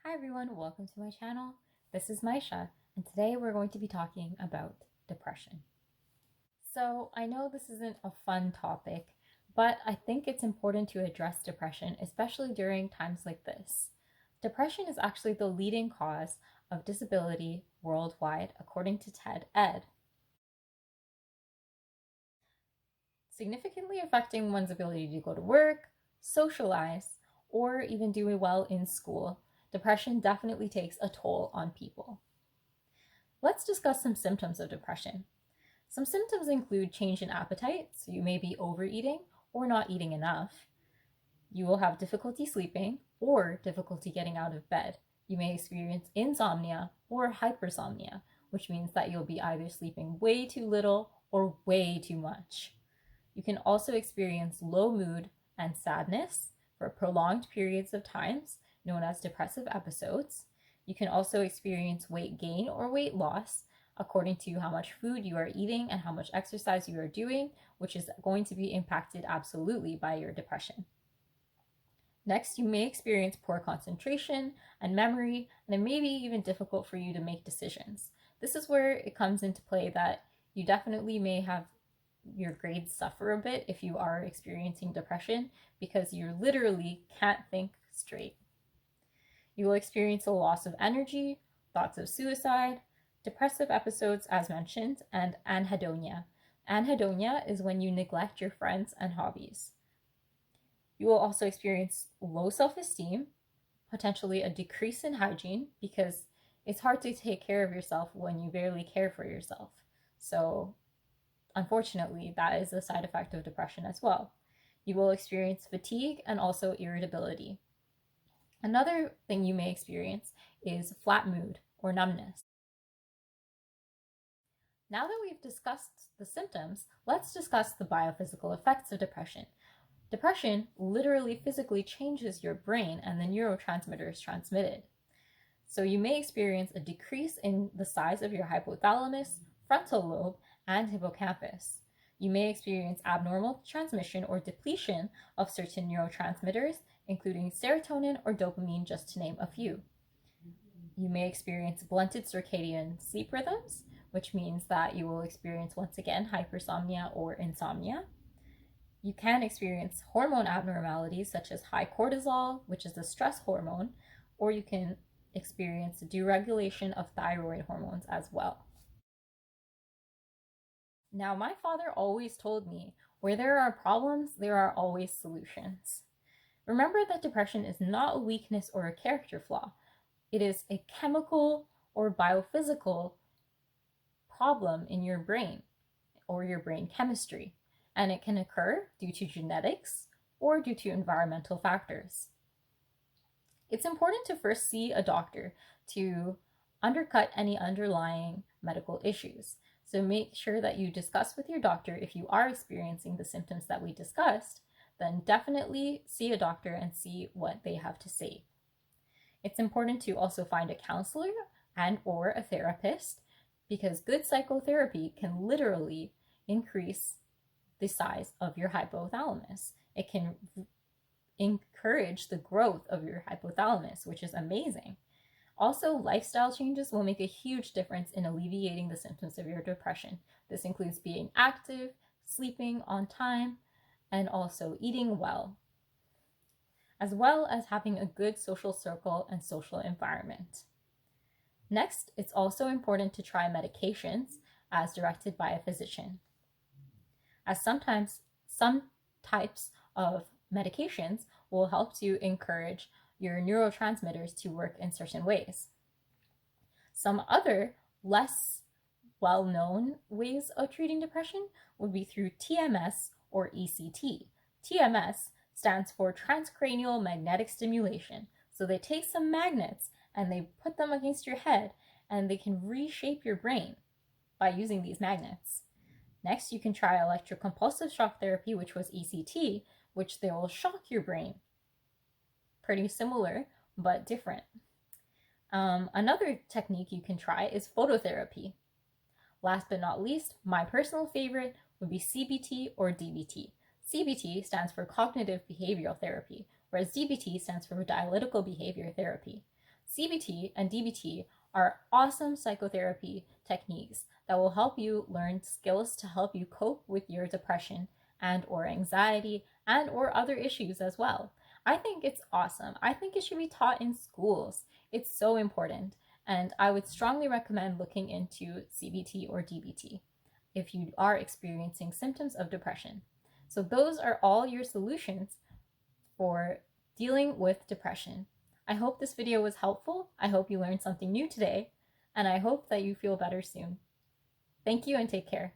Hi everyone, welcome to my channel. This is Maisha, and today we're going to be talking about depression. So I know this isn't a fun topic, but I think it's important to address depression, especially during times like this. Depression is actually the leading cause of disability worldwide, according to TED Ed, significantly affecting one's ability to go to work, socialize, or even do well in school. Depression definitely takes a toll on people. Let's discuss some symptoms of depression. Some symptoms include change in appetite, so you may be overeating or not eating enough. You will have difficulty sleeping or difficulty getting out of bed. You may experience insomnia or hypersomnia, which means that you'll be either sleeping way too little or way too much. You can also experience low mood and sadness for prolonged periods of times, known as depressive episodes. You can also experience weight gain or weight loss according to how much food you are eating and how much exercise you are doing, which is going to be impacted absolutely by your depression. Next, you may experience poor concentration and memory, and it may be even difficult for you to make decisions. This is where it comes into play that you definitely may have your grades suffer a bit if you are experiencing depression because you literally can't think straight. You will experience a loss of energy, thoughts of suicide, depressive episodes, as mentioned, and anhedonia. Anhedonia is when you neglect your friends and hobbies. You will also experience low self esteem, potentially a decrease in hygiene, because it's hard to take care of yourself when you barely care for yourself. So, unfortunately, that is a side effect of depression as well. You will experience fatigue and also irritability. Another thing you may experience is flat mood or numbness. Now that we've discussed the symptoms, let's discuss the biophysical effects of depression. Depression literally physically changes your brain and the neurotransmitters transmitted. So you may experience a decrease in the size of your hypothalamus, frontal lobe, and hippocampus. You may experience abnormal transmission or depletion of certain neurotransmitters, including serotonin or dopamine, just to name a few. You may experience blunted circadian sleep rhythms, which means that you will experience, once again, hypersomnia or insomnia. You can experience hormone abnormalities such as high cortisol, which is a stress hormone, or you can experience deregulation of thyroid hormones as well. Now, my father always told me, where there are problems, there are always solutions. Remember that depression is not a weakness or a character flaw. It is a chemical or biophysical problem in your brain or your brain chemistry, and it can occur due to genetics or due to environmental factors. It's important to first see a doctor to undercut any underlying medical issues. So make sure that you discuss with your doctor if you are experiencing the symptoms that we discussed, then definitely see a doctor and see what they have to say. It's important to also find a counselor and or a therapist because good psychotherapy can literally increase the size of your hypothalamus. It can encourage the growth of your hypothalamus, which is amazing. Also, lifestyle changes will make a huge difference in alleviating the symptoms of your depression. This includes being active, sleeping on time, and also eating well, as well as having a good social circle and social environment. Next, it's also important to try medications as directed by a physician, as sometimes some types of medications will help to encourage your neurotransmitters to work in certain ways. Some other less well-known ways of treating depression would be through TMS or ECT. TMS stands for transcranial magnetic stimulation. So they take some magnets and they put them against your head and they can reshape your brain by using these magnets. Next, you can try electroconvulsive shock therapy, which was ECT, which they will shock your brain. Pretty similar, but different. Another technique you can try is phototherapy. Last but not least, my personal favorite would be CBT or DBT. CBT stands for cognitive behavioral therapy, whereas DBT stands for dialectical behavior therapy. CBT and DBT are awesome psychotherapy techniques that will help you learn skills to help you cope with your depression and or anxiety and or other issues as well. I think it's awesome. I think it should be taught in schools. It's so important. And I would strongly recommend looking into CBT or DBT if you are experiencing symptoms of depression. So those are all your solutions for dealing with depression. I hope this video was helpful. I hope you learned something new today, and I hope that you feel better soon. Thank you and take care.